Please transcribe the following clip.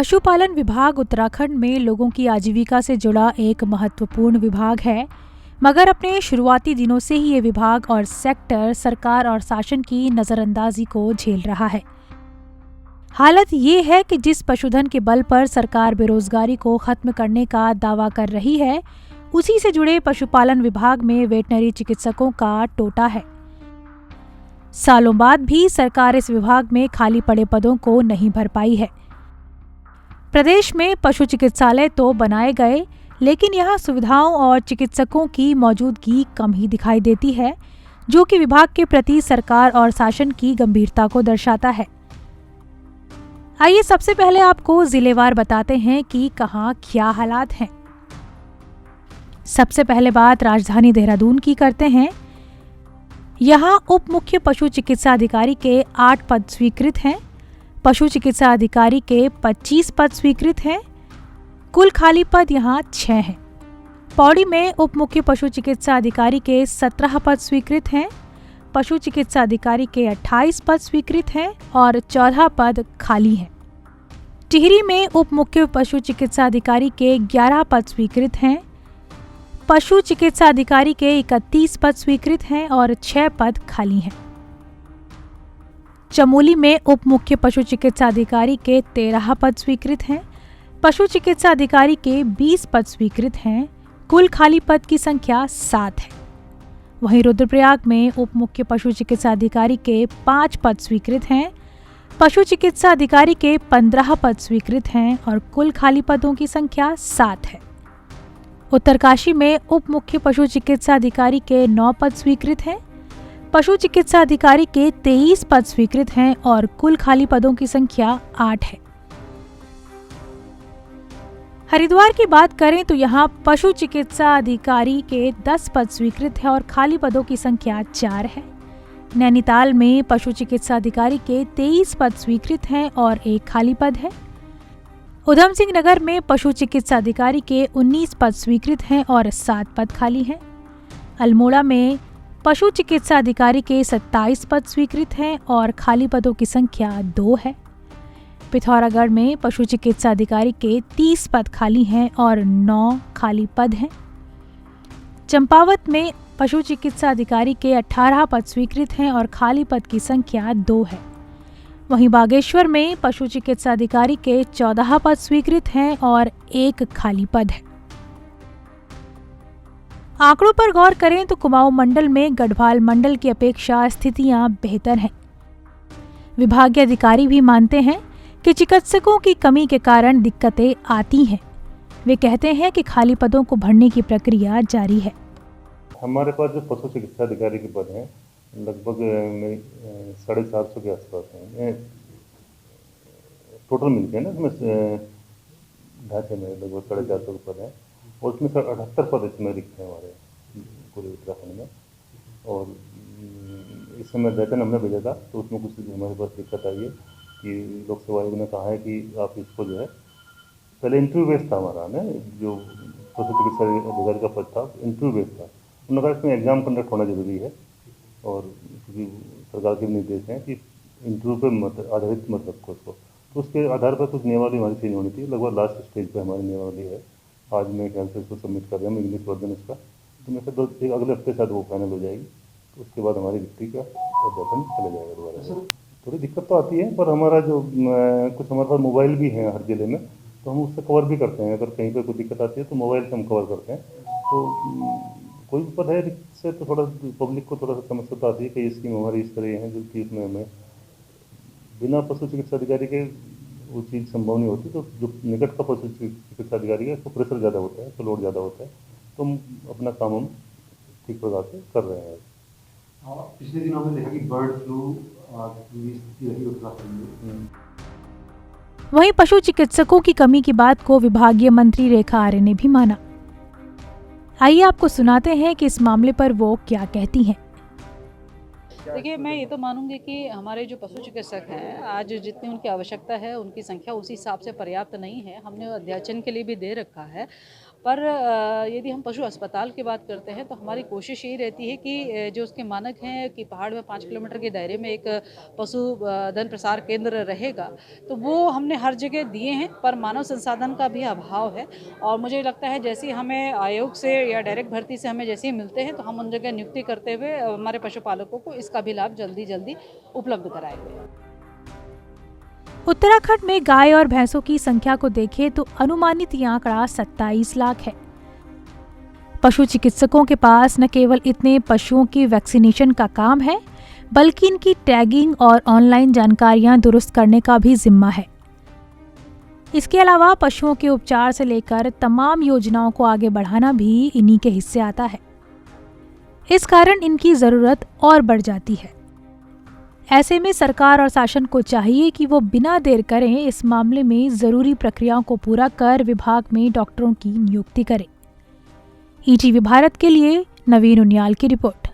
पशुपालन विभाग उत्तराखंड में लोगों की आजीविका से जुड़ा एक महत्वपूर्ण विभाग है, मगर अपने शुरुआती दिनों से ही ये विभाग और सेक्टर सरकार और शासन की नज़रअंदाजी को झेल रहा है। हालत ये है कि जिस पशुधन के बल पर सरकार बेरोजगारी को खत्म करने का दावा कर रही है, उसी से जुड़े पशुपालन विभाग में वेटनरी चिकित्सकों का टोटा है। सालों बाद भी सरकार इस विभाग में खाली पड़े पदों को नहीं भर पाई है। प्रदेश में पशु चिकित्सालय तो बनाए गए, लेकिन यहाँ सुविधाओं और चिकित्सकों की मौजूदगी कम ही दिखाई देती है, जो कि विभाग के प्रति सरकार और शासन की गंभीरता को दर्शाता है। आइए सबसे पहले आपको जिलेवार बताते हैं कि कहाँ क्या हालात हैं। सबसे पहले बात राजधानी देहरादून की करते हैं। यहाँ उप मुख्य पशु चिकित्सा अधिकारी के 8 पद स्वीकृत हैं। पशु चिकित्सा अधिकारी के 25 पद स्वीकृत हैं। कुल खाली पद यहाँ 6 हैं। पौड़ी में उप मुख्य पशु चिकित्सा अधिकारी के 17 पद स्वीकृत हैं। पशु चिकित्सा अधिकारी के 28 पद स्वीकृत हैं और 14 पद खाली हैं। टिहरी में उप मुख्य पशु चिकित्सा अधिकारी के 11 पद स्वीकृत हैं। पशु चिकित्सा अधिकारी के 31 पद स्वीकृत हैं और 6 पद खाली हैं। चमोली में उप मुख्य पशु चिकित्सा अधिकारी के 13 पद स्वीकृत हैं। पशु चिकित्सा अधिकारी के 20 पद स्वीकृत हैं। कुल खाली पद की संख्या 7 है। वहीं रुद्रप्रयाग में उप मुख्य पशु चिकित्सा अधिकारी के 5 पद स्वीकृत हैं। पशु चिकित्सा अधिकारी के 15 पद स्वीकृत हैं और कुल खाली पदों की संख्या 7 है। उत्तरकाशी में उप मुख्य पशु चिकित्सा अधिकारी के 9 पद स्वीकृत हैं। पशु चिकित्सा अधिकारी के 23 पद स्वीकृत हैं और कुल खाली पदों की संख्या 8 है। हरिद्वार की बात करें तो यहाँ पशु चिकित्सा अधिकारी के 10 पद स्वीकृत है और खाली पदों की संख्या 4 है। नैनीताल में पशु चिकित्सा अधिकारी के 23 पद स्वीकृत हैं और 1 खाली पद है। उधम सिंह नगर में पशु चिकित्सा अधिकारी के 19 पद स्वीकृत हैं और 7 पद खाली हैं। अल्मोड़ा में पशु चिकित्सा अधिकारी के 27 पद स्वीकृत हैं और खाली पदों की संख्या 2 है। पिथौरागढ़ में पशु चिकित्सा अधिकारी के 30 पद खाली हैं और 9 खाली पद हैं। चंपावत में पशु चिकित्सा अधिकारी के 18 पद स्वीकृत हैं और खाली पद की संख्या 2 है। वहीं बागेश्वर में पशु चिकित्सा अधिकारी के 14 पद स्वीकृत हैं और 1 खाली पद है। आंकड़ों पर गौर करें तो कुमाऊं मंडल में गढ़वाल मंडल की अपेक्षा स्थितियां बेहतर हैं। विभागीय अधिकारी भी मानते हैं कि चिकित्सकों की कमी के कारण दिक्कतें आती हैं। वे कहते हैं कि खाली पदों को भरने की प्रक्रिया जारी है। हमारे पास जो पशु चिकित्सा अधिकारी के पद हैं लगभग 750 के आसपास हैं। टोटल मिलते हैं ना, इसमें ढांचे में लगभग 450 के पद हैं और उसमें 78 पद इसमें रिक्त हैं हमारे पूरे उत्तराखंड में। और इस समय वेतन हमने भेजा था तो उसमें कुछ हमारे पास दिक्कत आई है कि लोक सेवा आयोग ने कहा है कि आप इसको जो है, पहले इंटरव्यू बेस्ड था हमारा ना, जो पशु चिकित्सा अधिकारी का पद था इंटरव्यू बेस्ड था। उन्होंने कहा इसमें एग्जाम कंडक्ट होना जरूरी है और क्योंकि सरकार के निर्देश हैं कि इंटरव्यू पे आधारित मत रखो उसको, तो उसके आधार पर कुछ नियमावली हमारी चेंज होनी थी। लगभग लास्ट स्टेज पे हमारी नियमावली है। आज मैं ख्याल से इसको सबमिट कर रहा हूँ इंग्लिश वर्जन इसका, तो मैं फिर अगले हफ्ते साथ वो फाइनल हो जाएगी। तो उसके बाद हमारी रिक्ति का वेतन चला जाएगा दोबारा। थोड़ी दिक्कत तो आती है, पर हमारा जो कुछ हमारे पास मोबाइल भी है हर जिले में, तो हम उससे कवर भी करते हैं। अगर कहीं पर कोई दिक्कत आती है तो मोबाइल से हम कवर करते हैं। तो कोई भी पद है इससे तो थोड़ा पब्लिक को थोड़ा सा समस्या तो आती है कि स्कीम हमारी इस तरह है जो कि इसमें हमें बिना पशु चिकित्सा अधिकारी के वो चीज़ संभव नहीं होती। तो जो निकट का पशु चिकित्सा अधिकारी है उसको प्रेशर ज़्यादा होता है, तो लोड ज़्यादा होता है, तो हम अपना काम हम ठीक प्रकार से कर रहे हैं। पिछले दिनों में देखा कि बर्ड फ्लू की स्थिति रही उत्तराखंड में। वहीं पशु चिकित्सकों की कमी की बात को विभागीय मंत्री रेखा आर्य ने भी माना। आइए आपको सुनाते हैं कि इस मामले पर वो क्या कहती हैं। देखिए, मैं ये तो मानूंगी कि हमारे जो पशु चिकित्सक हैं आज जितनी उनकी आवश्यकता है उनकी संख्या उसी हिसाब से पर्याप्त नहीं है। हमने अध्ययन के लिए भी दे रखा है पर यदि हम पशु अस्पताल की बात करते हैं तो हमारी कोशिश यही रहती है कि जो उसके मानक हैं कि पहाड़ में 5 किलोमीटर के दायरे में एक पशु धन प्रसार केंद्र रहेगा, तो वो हमने हर जगह दिए हैं, पर मानव संसाधन का भी अभाव है। और मुझे लगता है जैसे ही हमें आयोग से या डायरेक्ट भर्ती से हमें जैसे ही मिलते हैं तो हम उन जगह नियुक्ति करते हुए हमारे पशुपालकों को इसका भी लाभ जल्दी उपलब्ध कराएंगे। उत्तराखंड में गाय और भैंसों की संख्या को देखें तो अनुमानित ये आंकड़ा 27 लाख है। पशु चिकित्सकों के पास न केवल इतने पशुओं की वैक्सीनेशन का काम है, बल्कि इनकी टैगिंग और ऑनलाइन जानकारियां दुरुस्त करने का भी जिम्मा है। इसके अलावा पशुओं के उपचार से लेकर तमाम योजनाओं को आगे बढ़ाना भी इन्हीं के हिस्से आता है। इस कारण इनकी जरूरत और बढ़ जाती है। ऐसे में सरकार और शासन को चाहिए कि वो बिना देर करें इस मामले में जरूरी प्रक्रियाओं को पूरा कर विभाग में डॉक्टरों की नियुक्ति करें। ईटीवी भारत के लिए नवीन उनियाल की रिपोर्ट।